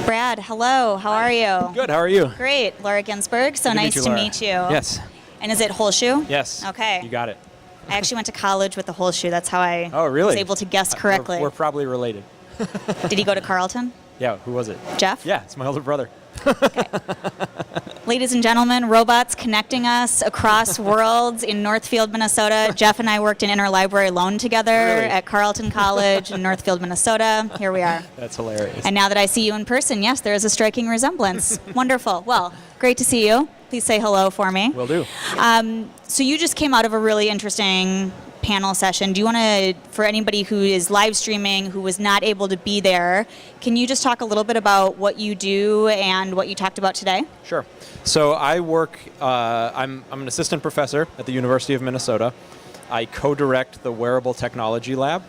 Brad, hello. How are you? Good. How are you? Great. Laura Ginsberg. So Good nice to Laura. meet you. Yes. And is it Whole Shoe? Yes. Okay. You got it. I actually went to college with the Whole Shoe. That's how I Oh, really? was able to guess correctly. We're probably related. Did he go to Carleton? Yeah. Who was it? Jeff? Yeah, it's my older brother. Ladies and gentlemen, robots connecting us across worlds in Northfield, Minnesota. Jeff and I worked in interlibrary loan together Really? at Carleton College in Northfield, Minnesota. Here we are. That's hilarious. And now that I see you in person, yes, there is a striking resemblance. Wonderful. Well, great to see you. Please say hello for me. Will do. So you just came out of a really interesting panel session. Do you want to, for anybody who is live streaming, who was not able to be there, can you just talk a little bit about what you do and what you talked about today? Sure. So I work, I'm an assistant professor at the University of Minnesota. I co-direct the Wearable Technology Lab,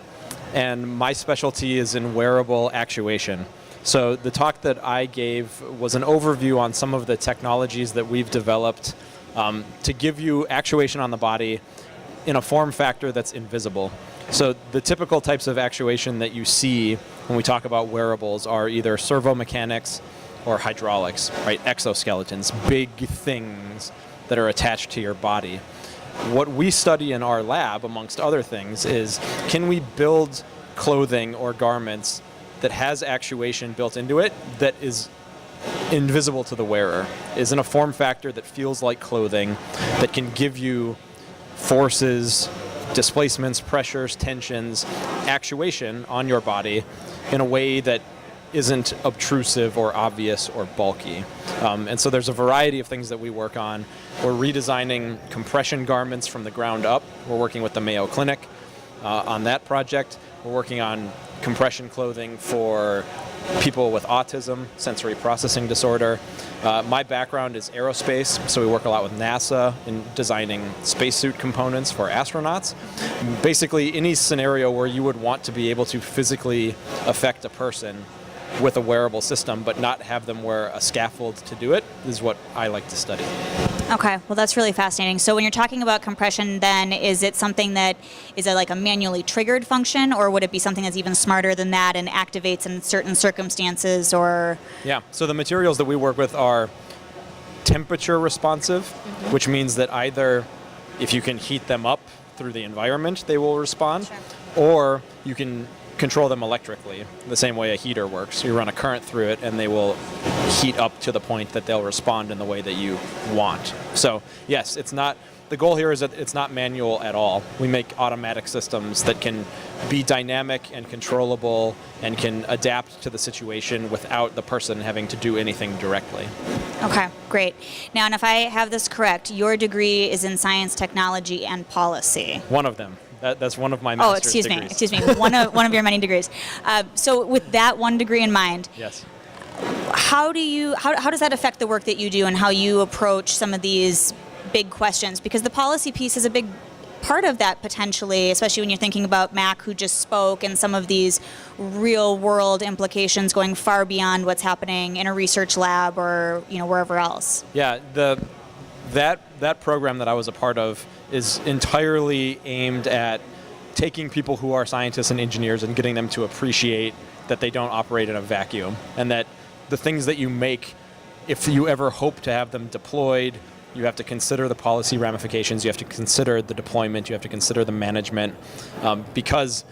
and my specialty is in wearable actuation. So the talk that I gave was an overview on some of the technologies that we've developed to give you actuation on the body in a form factor that's invisible. So the typical types of actuation that you see when we talk about wearables are either servomechanics or hydraulics, right? Exoskeletons, big things that are attached to your body. What we study in our lab, amongst other things, is can we build clothing or garments that has actuation built into it that is invisible to the wearer, is in a form factor that feels like clothing, that can give you forces, displacements, pressures, tensions, actuation on your body in a way that isn't obtrusive or obvious or bulky. And so there's a variety of things that we work on. We're redesigning compression garments from the ground up. We're working with the Mayo Clinic on that project. We're working on compression clothing for people with autism, sensory processing disorder. My background is aerospace, so we work a lot with NASA in designing spacesuit components for astronauts. Basically, any scenario where you would want to be able to physically affect a person with a wearable system, but not have them wear a scaffold to do it, is what I like to study. Okay, well that's really fascinating. So when you're talking about compression then, is it something that, is it like a manually triggered function, or would it be something that's even smarter than that and activates in certain circumstances, or? Yeah, so the materials that we work with are temperature responsive, which means that either if you can heat them up through the environment, they will respond, Sure. or you can control them electrically, the same way a heater works. You run a current through it and they will heat up to the point that they'll respond in the way that you want. So yes, it's not, the goal here is that it's not manual at all. We make automatic systems that can be dynamic and controllable and can adapt to the situation without the person having to do anything directly. Okay, great. Now, and if I have this correct, your degree is in science, technology, and policy. One of them. That's one of my master's degrees. Excuse me. One of your many degrees. So with that one degree in mind, Yes. how does that affect the work that you do and how you approach some of these big questions? Because the policy piece is a big part of that potentially, especially when you're thinking about Mac, who just spoke, and some of these real world implications going far beyond what's happening in a research lab or wherever else. Yeah, that program that I was a part of is entirely aimed at taking people who are scientists and engineers and getting them to appreciate that they don't operate in a vacuum, and that the things that you make, if you ever hope to have them deployed, you have to consider the policy ramifications, you have to consider the deployment, you have to consider the management, because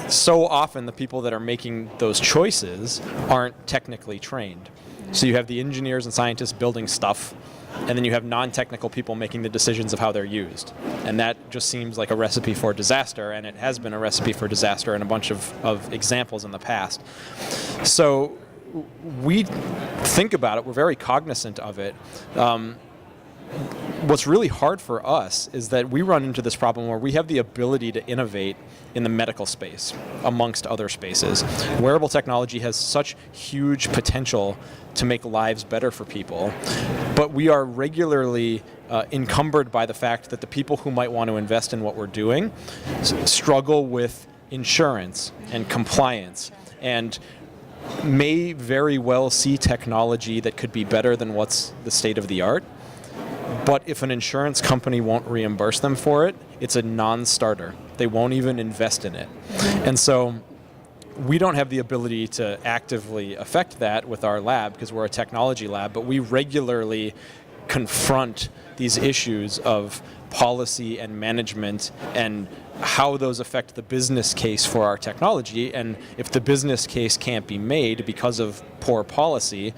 so often the people that are making those choices aren't technically trained. So you have the engineers and scientists building stuff, and then you have non-technical people making the decisions of how they're used. And that just seems like a recipe for disaster, and it has been a recipe for disaster in a bunch of examples in the past. So we think about it, we're very cognizant of it. What's really hard for us is that we run into this problem where we have the ability to innovate in the medical space, amongst other spaces. Wearable technology has such huge potential to make lives better for people, but we are regularly encumbered by the fact that the people who might want to invest in what we're doing struggle with insurance and compliance, and may very well see technology that could be better than what's the state of the art. But if an insurance company won't reimburse them for it, it's a non-starter. They won't even invest in it. And so we don't have the ability to actively affect that with our lab because we're a technology lab, but we regularly confront these issues of policy and management and how those affect the business case for our technology. And if the business case can't be made because of poor policy,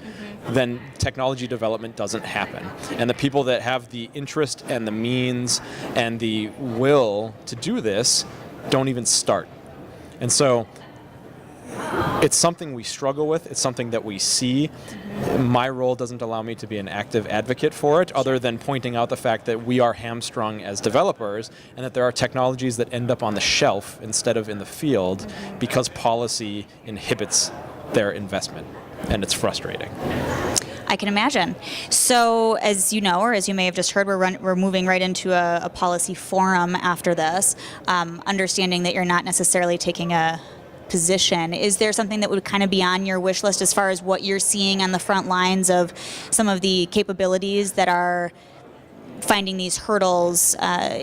then technology development doesn't happen. And the people that have the interest and the means and the will to do this don't even start. And so it's something we struggle with. It's something that we see. My role doesn't allow me to be an active advocate for it, other than pointing out the fact that we are hamstrung as developers and that there are technologies that end up on the shelf instead of in the field because policy inhibits their investment. And it's frustrating. I can imagine. So, as you know, or as you may have just heard, we're moving right into a policy forum after this, understanding that you're not necessarily taking a position. Is there something that would kind of be on your wish list as far as what you're seeing on the front lines of some of the capabilities that are finding these hurdles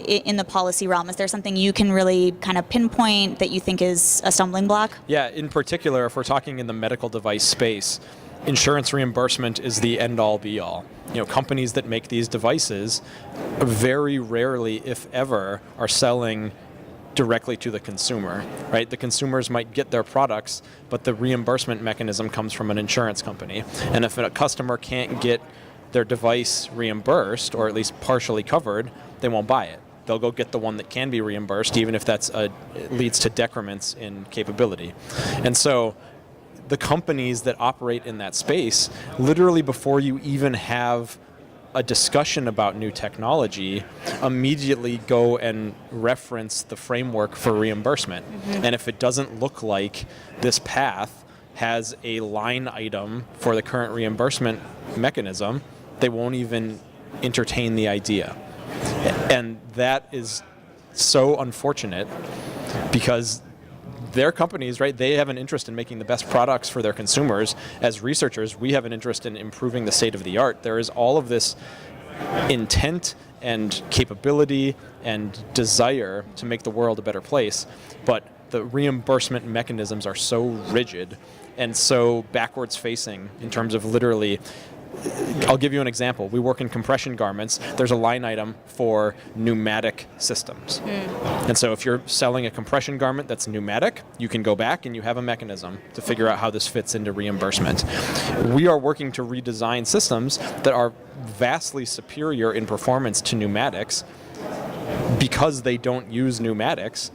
in the policy realm? Is there something you can really kind of pinpoint that you think is a stumbling block? Yeah, in particular, if we're talking in the medical device space, insurance reimbursement is the end-all be-all. Companies that make these devices very rarely, if ever, are selling directly to the consumer, right? The consumers might get their products, but the reimbursement mechanism comes from an insurance company. And if a customer can't get their device reimbursed, or at least partially covered, they won't buy it. They'll go get the one that can be reimbursed, even if it leads to decrements in capability. And so the companies that operate in that space, literally before you even have a discussion about new technology, immediately go and reference the framework for reimbursement. And if it doesn't look like this path has a line item for the current reimbursement mechanism, they won't even entertain the idea. And that is so unfortunate because their companies, right, they have an interest in making the best products for their consumers. As researchers, we have an interest in improving the state of the art. There is all of this intent and capability and desire to make the world a better place, but the reimbursement mechanisms are so rigid and so backwards facing in terms of literally. I'll give you an example. We work in compression garments. There's a line item for pneumatic systems. And so if you're selling a compression garment that's pneumatic, you can go back and you have a mechanism to figure out how this fits into reimbursement. We are working to redesign systems that are vastly superior in performance to pneumatics because they don't use pneumatics.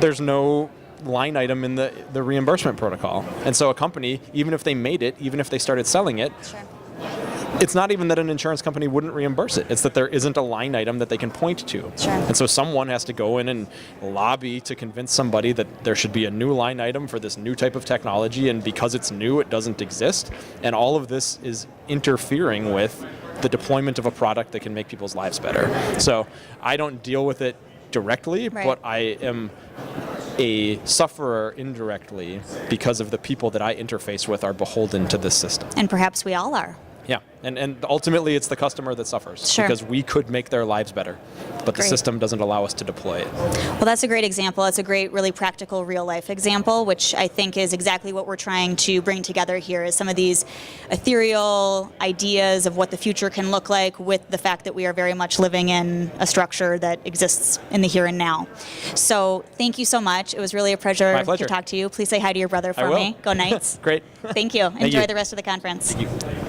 There's no line item in the reimbursement protocol. And so a company, even if they made it, even if they started selling it, it's not even that an insurance company wouldn't reimburse it. It's that there isn't a line item that they can point to. And so someone has to go in and lobby to convince somebody that there should be a new line item for this new type of technology, and because it's new, it doesn't exist. And all of this is interfering with the deployment of a product that can make people's lives better. So I don't deal with it directly, but I am a sufferer indirectly because of the people that I interface with are beholden to this system. And perhaps we all are. Yeah, and ultimately it's the customer that suffers because we could make their lives better, but the system doesn't allow us to deploy it. Well, that's a great example. It's a great, really practical, real-life example, which I think is exactly what we're trying to bring together here, is some of these ethereal ideas of what the future can look like with the fact that we are very much living in a structure that exists in the here and now. So thank you so much. It was really a pleasure to talk to you. Please say hi to your brother for me. Go Knights. Great. Thank you. Enjoy the rest of the conference. Thank you.